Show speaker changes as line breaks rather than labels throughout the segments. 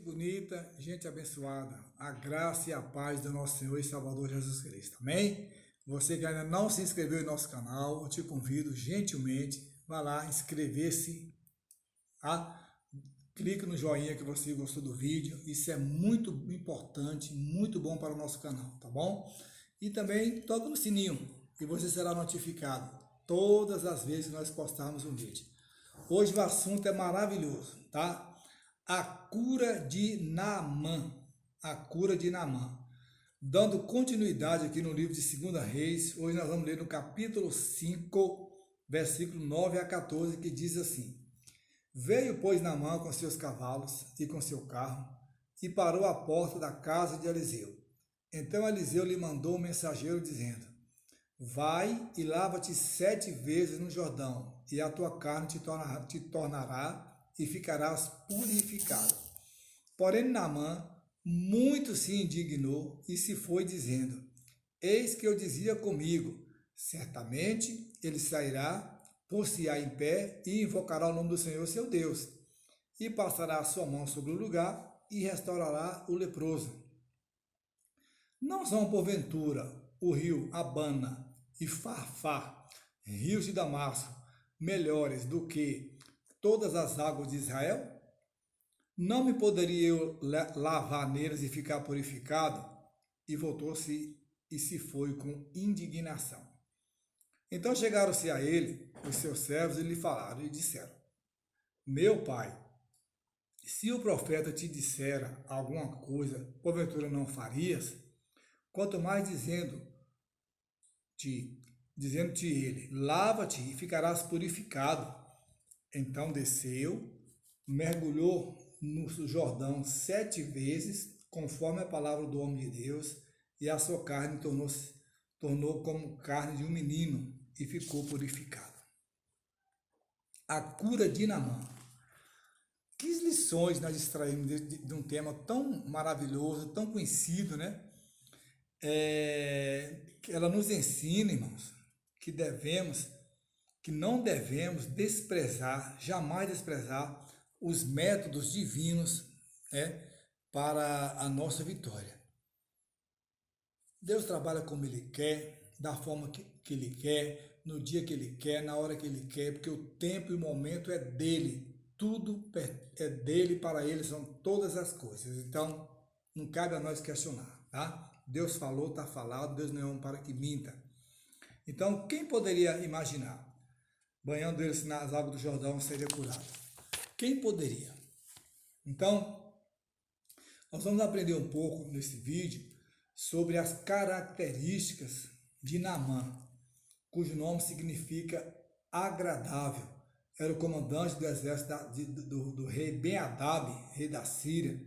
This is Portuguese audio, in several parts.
bonita, gente abençoada, a graça e a paz do nosso Senhor e Salvador Jesus Cristo, amém? Você que ainda não se inscreveu em nosso canal, eu te convido gentilmente, vá lá, inscrever-se, tá? Clique no joinha que você gostou do vídeo, isso é muito importante, muito bom para o nosso canal, tá bom? E também toca no sininho e você será notificado todas as vezes que nós postarmos um vídeo. Hoje o assunto é maravilhoso, tá? A cura de Naamã, a cura de Naamã. Dando continuidade aqui no livro de 2 Reis, hoje nós vamos ler no capítulo 5, versículo 9 a 14, que diz assim: Veio, pois, Naamã com seus cavalos e com seu carro, e parou à porta da casa de Eliseu. Então Eliseu lhe mandou um mensageiro, dizendo: Vai e lava-te 7 vezes no Jordão, e a tua carne te tornará e ficarás purificado. Porém Naamã muito se indignou e se foi, dizendo: Eis que eu dizia comigo, certamente ele sairá, pôr-se-á em pé e invocará o nome do Senhor seu Deus, e passará a sua mão sobre o lugar e restaurará o leproso. Não são, porventura, o rio Abana e Farfá, rios de Damasco, melhores do que todas as águas de Israel? Não me poderia eu lavar neles e ficar purificado? E voltou-se e se foi com indignação. Então chegaram-se a ele os seus servos e lhe falaram e disseram: Meu pai, se o profeta te dissera alguma coisa, porventura não farias? Quanto mais dizendo-te ele: Lava-te e ficarás purificado. Então desceu, mergulhou no Jordão 7 vezes, conforme a palavra do homem de Deus, e a sua carne tornou como carne de um menino e ficou purificado. A cura de Naamã. Que lições nós extraímos de um tema tão maravilhoso, tão conhecido, né? Ela nos ensina, irmãos, que não devemos desprezar, jamais desprezar os métodos divinos, né, para a nossa vitória. Deus trabalha como Ele quer, da forma que Ele quer, no dia que Ele quer, na hora que Ele quer, porque o tempo e o momento é dEle, tudo é dEle, para Ele são todas as coisas. Então, não cabe a nós questionar, tá? Deus falou, está falado, Deus não é homem para que minta. Então, quem poderia imaginar, banhando eles nas águas do Jordão, seria curado? Quem poderia? Então, nós vamos aprender um pouco nesse vídeo sobre as características de Naamã, cujo nome significa agradável. Era o comandante do exército do rei Ben-Hadad, rei da Síria.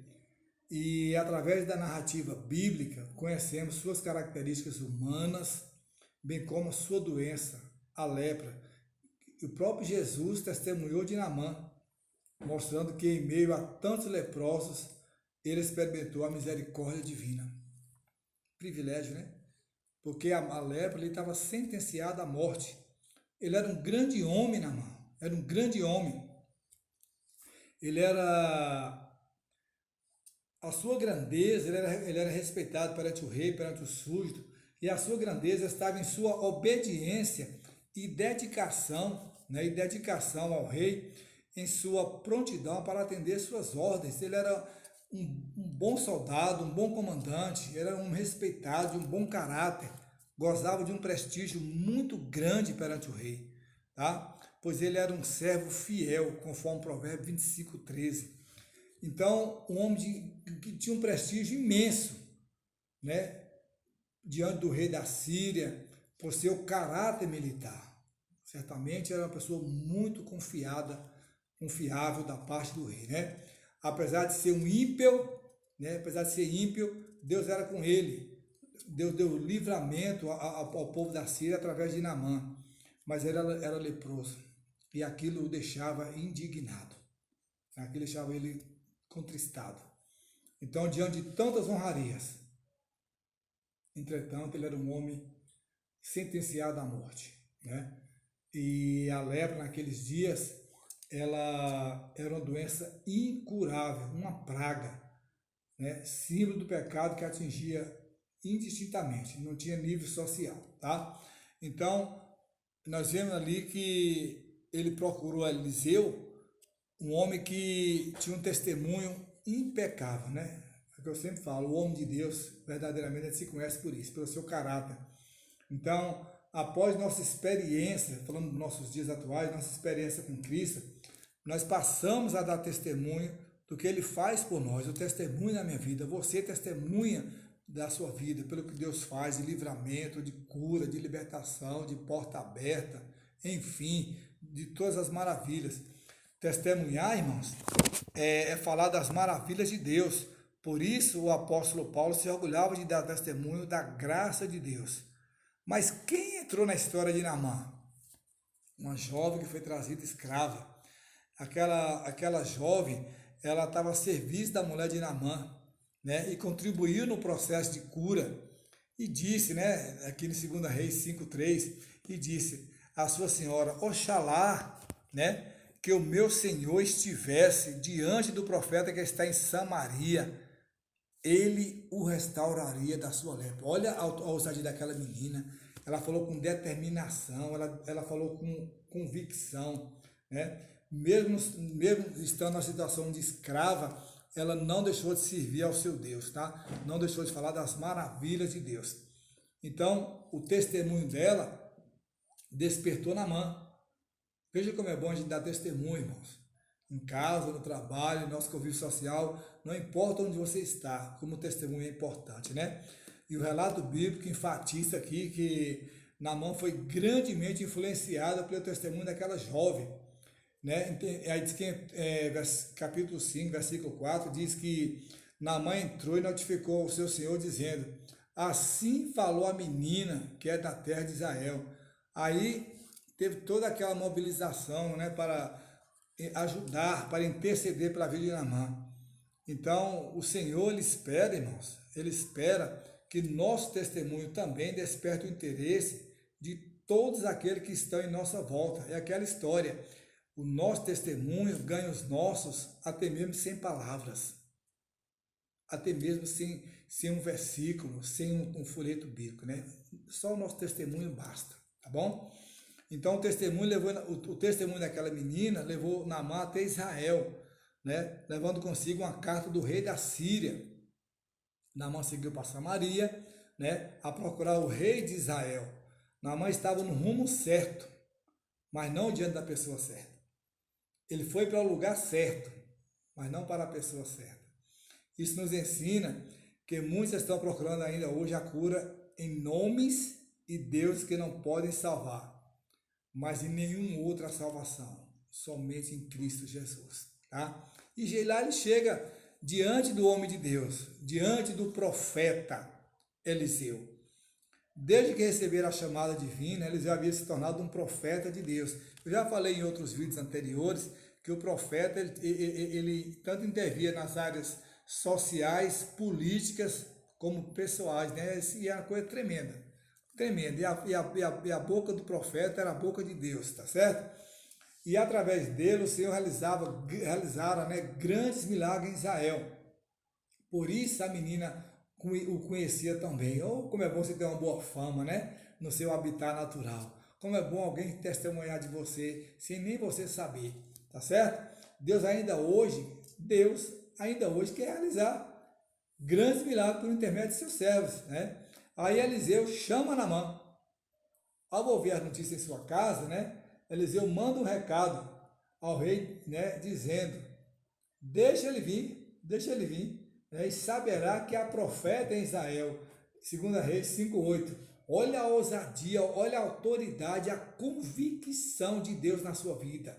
E através da narrativa bíblica, conhecemos suas características humanas, bem como sua doença, a lepra. E o próprio Jesus testemunhou de Naamã, mostrando que em meio a tantos leprosos, ele experimentou a misericórdia divina. Privilégio, né? Porque a lepra, ele estava sentenciado à morte. Ele era um grande homem, Naamã, era um grande homem. Ele era... A sua grandeza, ele era respeitado perante o rei, perante o súdito, e a sua grandeza estava em sua obediência e dedicação, né, e dedicação ao rei, em sua prontidão para atender suas ordens. Ele era um bom soldado, um bom comandante, era um respeitado, de um bom caráter, gozava de um prestígio muito grande perante o rei, tá? Pois ele era um servo fiel, conforme o Provérbio 25:13. Então, um homem que tinha um prestígio imenso, né, diante do rei da Síria, por seu caráter militar. Certamente era uma pessoa muito confiável da parte do rei, né? Apesar de ser um ímpio, né, Deus era com ele. Deus deu livramento ao povo da Síria através de Naamã, mas ele era leproso, e aquilo o deixava indignado, aquilo deixava ele contristado. Então, diante de tantas honrarias, entretanto, ele era um homem sentenciado à morte, né? E a lepra naqueles dias, ela era uma doença incurável, uma praga, né? Símbolo do pecado que atingia indistintamente, não tinha nível social, tá? Então, nós vemos ali que ele procurou Eliseu, um homem que tinha um testemunho impecável, né? É o que eu sempre falo, o homem de Deus, verdadeiramente, ele se conhece por isso, pelo seu caráter. Então, após nossa experiência, falando dos nossos dias atuais, nossa experiência com Cristo, nós passamos a dar testemunho do que Ele faz por nós, o testemunho da minha vida. Você testemunha da sua vida, pelo que Deus faz de livramento, de cura, de libertação, de porta aberta, enfim, de todas as maravilhas. Testemunhar, irmãos, é falar das maravilhas de Deus. Por isso o apóstolo Paulo se orgulhava de dar testemunho da graça de Deus. Mas quem entrou na história de Naamã? Uma jovem que foi trazida escrava. Aquela jovem, ela estava a serviço da mulher de Naamã, né? E contribuiu no processo de cura. E disse, né? Aqui no 2 Reis 5:3, e disse à sua senhora: Oxalá, né? Que o meu senhor estivesse diante do profeta que está em Samaria, ele o restauraria da sua lepra. Olha a ousadia daquela menina. Ela falou com determinação, ela falou com convicção, né? Mesmo estando na situação de escrava, ela não deixou de servir ao seu Deus, tá? Não deixou de falar das maravilhas de Deus. Então, o testemunho dela despertou Naamã. Veja como é bom a gente dar testemunho, irmãos. Em casa, no trabalho, no nosso convívio social, não importa onde você está, como testemunho é importante, né? E o relato bíblico enfatiza aqui que Naamã foi grandemente influenciado pelo testemunho daquela jovem, né? Aí diz que, capítulo 5, versículo 4, diz que Naamã entrou e notificou o seu senhor, dizendo: assim falou a menina que é da terra de Israel. Aí teve toda aquela mobilização, né, para ajudar, para interceder pela vida de Naamã. Então, o Senhor, ele espera, irmãos, ele espera que nosso testemunho também desperte o interesse de todos aqueles que estão em nossa volta. É aquela história, o nosso testemunho ganha os nossos até mesmo sem palavras, até mesmo sem um versículo, sem um folheto bíblico, né? Só o nosso testemunho basta, tá bom? Então o testemunho daquela menina levou Naamã até Israel, né? Levando consigo uma carta do rei da Síria. Naamã seguiu para Samaria, né? A procurar o rei de Israel. Naamã estava no rumo certo, mas não diante da pessoa certa. Ele foi para o lugar certo, mas não para a pessoa certa. Isso nos ensina que muitos estão procurando ainda hoje a cura em nomes e deuses que não podem salvar, mas em nenhuma outra salvação, somente em Cristo Jesus, tá? E lá ele chega diante do homem de Deus, diante do profeta Eliseu. Desde que receberam a chamada divina, Eliseu havia se tornado um profeta de Deus. Eu já falei em outros vídeos anteriores que o profeta, ele tanto intervia nas áreas sociais, políticas, como pessoais, né? E é uma coisa tremenda. Tremendo. E a boca do profeta era a boca de Deus, tá certo? E através dele o Senhor realizara, né, grandes milagres em Israel. Por isso a menina o conhecia tão bem. Oh, como é bom você ter uma boa fama, né? No seu habitat natural. Como é bom alguém testemunhar de você sem nem você saber, tá certo? Deus ainda hoje quer realizar grandes milagres por intermédio de seus servos, né? Aí Eliseu chama Naamã. Ao ouvir a notícia em sua casa, né, Eliseu manda um recado ao rei, né, dizendo: deixa ele vir, né, e saberá que há profeta em Israel. 2 Reis 5:8. Olha a ousadia, olha a autoridade, a convicção de Deus na sua vida.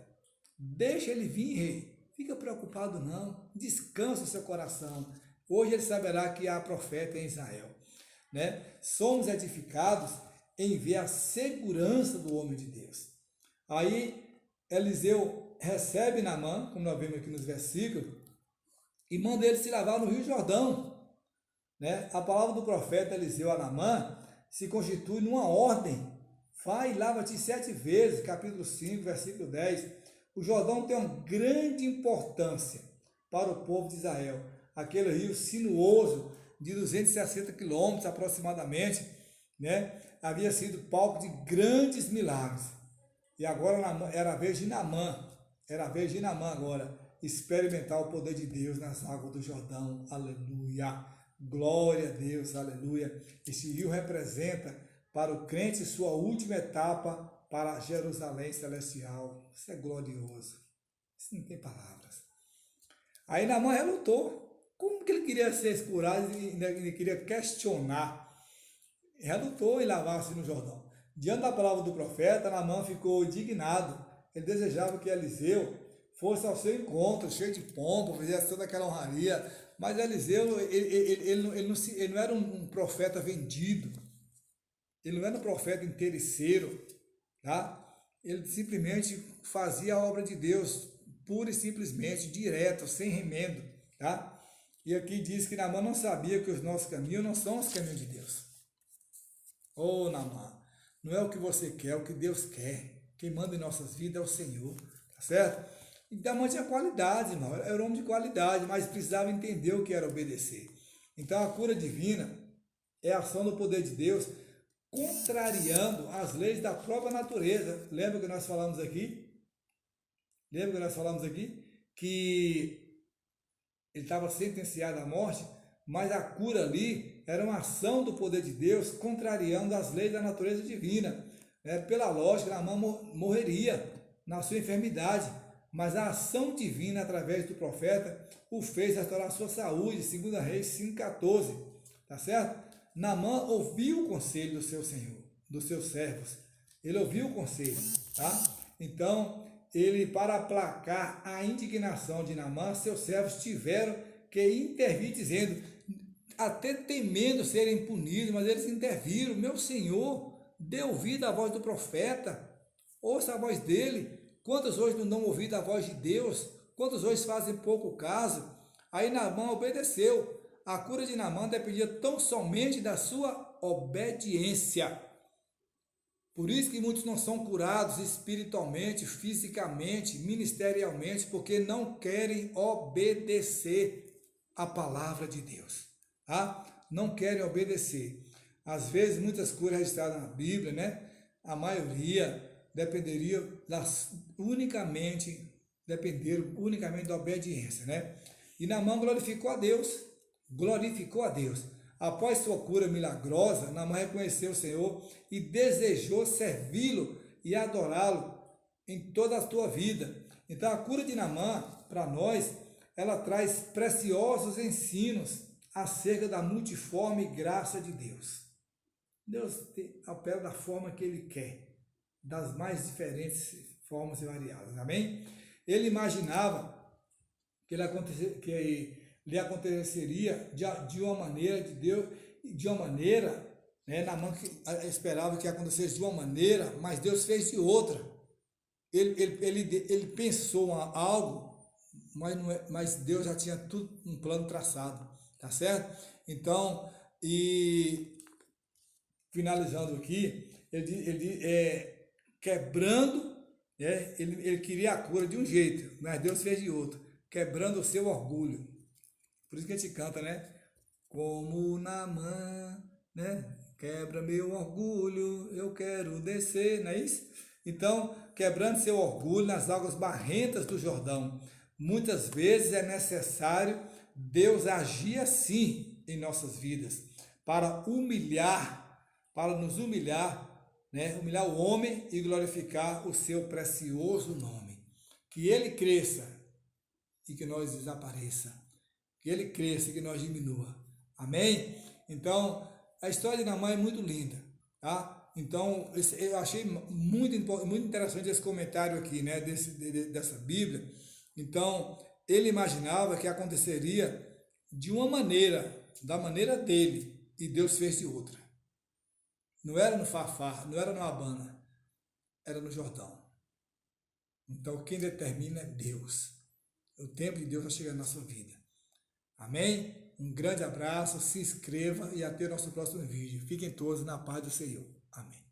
Deixa ele vir, rei. Fica preocupado não, descansa o seu coração. Hoje ele saberá que há profeta em Israel. Né? Somos edificados em ver a segurança do homem de Deus. Aí Eliseu recebe Naamã, como nós vemos aqui nos versículos, e manda ele se lavar no Rio Jordão. Né? A palavra do profeta Eliseu a Naamã se constitui numa ordem. Vai e lava-te 7 vezes, capítulo 5, versículo 10. O Jordão tem uma grande importância para o povo de Israel. aquele rio sinuoso de 260 quilômetros aproximadamente, né? Havia sido palco de grandes milagres. E agora era a vez de Naamã, agora experimentar o poder de Deus nas águas do Jordão. Aleluia! Glória a Deus, aleluia! Este rio representa para o crente sua última etapa para Jerusalém celestial. Isso é glorioso. Isso não tem palavras. Aí Naamã relutou. Como que ele queria ser curado e ele queria questionar? Relutou em lavar-se no Jordão. Diante da palavra do profeta, Naamã ficou indignado. Ele desejava que Eliseu fosse ao seu encontro, cheio de pompa, fizesse toda aquela honraria. Mas Eliseu, ele não era um profeta vendido. Ele não era um profeta interesseiro, tá? Ele simplesmente fazia a obra de Deus, pura e simplesmente, direto, sem remendo, tá? E aqui diz que Naamã não sabia que os nossos caminhos não são os caminhos de Deus. Ô Naamã, não é o que você quer, é o que Deus quer. Quem manda em nossas vidas é o Senhor, tá certo? Então Naamã tinha qualidade, irmão, era um homem de qualidade, mas precisava entender o que era obedecer. Então a cura divina é a ação do poder de Deus, contrariando as leis da própria natureza. Lembra que nós falamos aqui? Que ele estava sentenciado à morte, mas a cura ali era uma ação do poder de Deus, contrariando as leis da natureza divina. Pela lógica, Naamã morreria na sua enfermidade, mas a ação divina, através do profeta, o fez restaurar sua saúde, 2 Reis 5,14, tá certo? Naamã ouviu o conselho do seu Senhor, dos seus servos. Ele ouviu o conselho, tá? Então, para aplacar a indignação de Naamã, seus servos tiveram que intervir, dizendo, até temendo serem punidos, mas eles interviram. Meu Senhor, dê ouvido à voz do profeta, ouça a voz dele. Quantos hoje não dão ouvido à voz de Deus? Quantos hoje fazem pouco caso? Aí Naamã obedeceu. A cura de Naamã dependia tão somente da sua obediência. Por isso que muitos não são curados espiritualmente, fisicamente, ministerialmente, porque não querem obedecer a palavra de Deus, tá? Não querem obedecer. Às vezes, muitas curas registradas na Bíblia, né? A maioria dependeram unicamente da obediência, né? E Naamã glorificou a Deus. Após sua cura milagrosa, Naamã reconheceu o Senhor e desejou servi-lo e adorá-lo em toda a sua vida. Então a cura de Naamã, para nós, ela traz preciosos ensinos acerca da multiforme graça de Deus. Deus opera da forma que Ele quer, das mais diferentes formas e variadas, amém? Ele imaginava que lhe aconteceria de uma maneira de Deus, né? Naamã esperava que acontecesse de uma maneira, mas Deus fez de outra. Ele pensou algo, mas Deus já tinha tudo um plano traçado, tá certo? Então, e finalizando aqui, quebrando, né? Ele queria a cura de um jeito, mas Deus fez de outro, quebrando o seu orgulho. Por isso que a gente canta, né? Como Naamã, né? Quebra meu orgulho, eu quero descer, não é isso? Então, quebrando seu orgulho nas águas barrentas do Jordão. Muitas vezes é necessário Deus agir assim em nossas vidas, para nos humilhar, né? Humilhar o homem e glorificar o seu precioso nome. Que ele cresça e que nós desapareça. Que ele cresça e que nós diminua. Amém? Então, a história de Naamã é muito linda, tá? Então, eu achei muito interessante esse comentário aqui, né? Dessa Bíblia. Então, ele imaginava que aconteceria de uma maneira, da maneira dele, e Deus fez de outra. Não era no Fafá, não era no Abana, era no Jordão. Então, quem determina é Deus. O tempo de Deus vai chegar na sua vida. Amém? Um grande abraço, se inscreva e até o nosso próximo vídeo. Fiquem todos na paz do Senhor. Amém.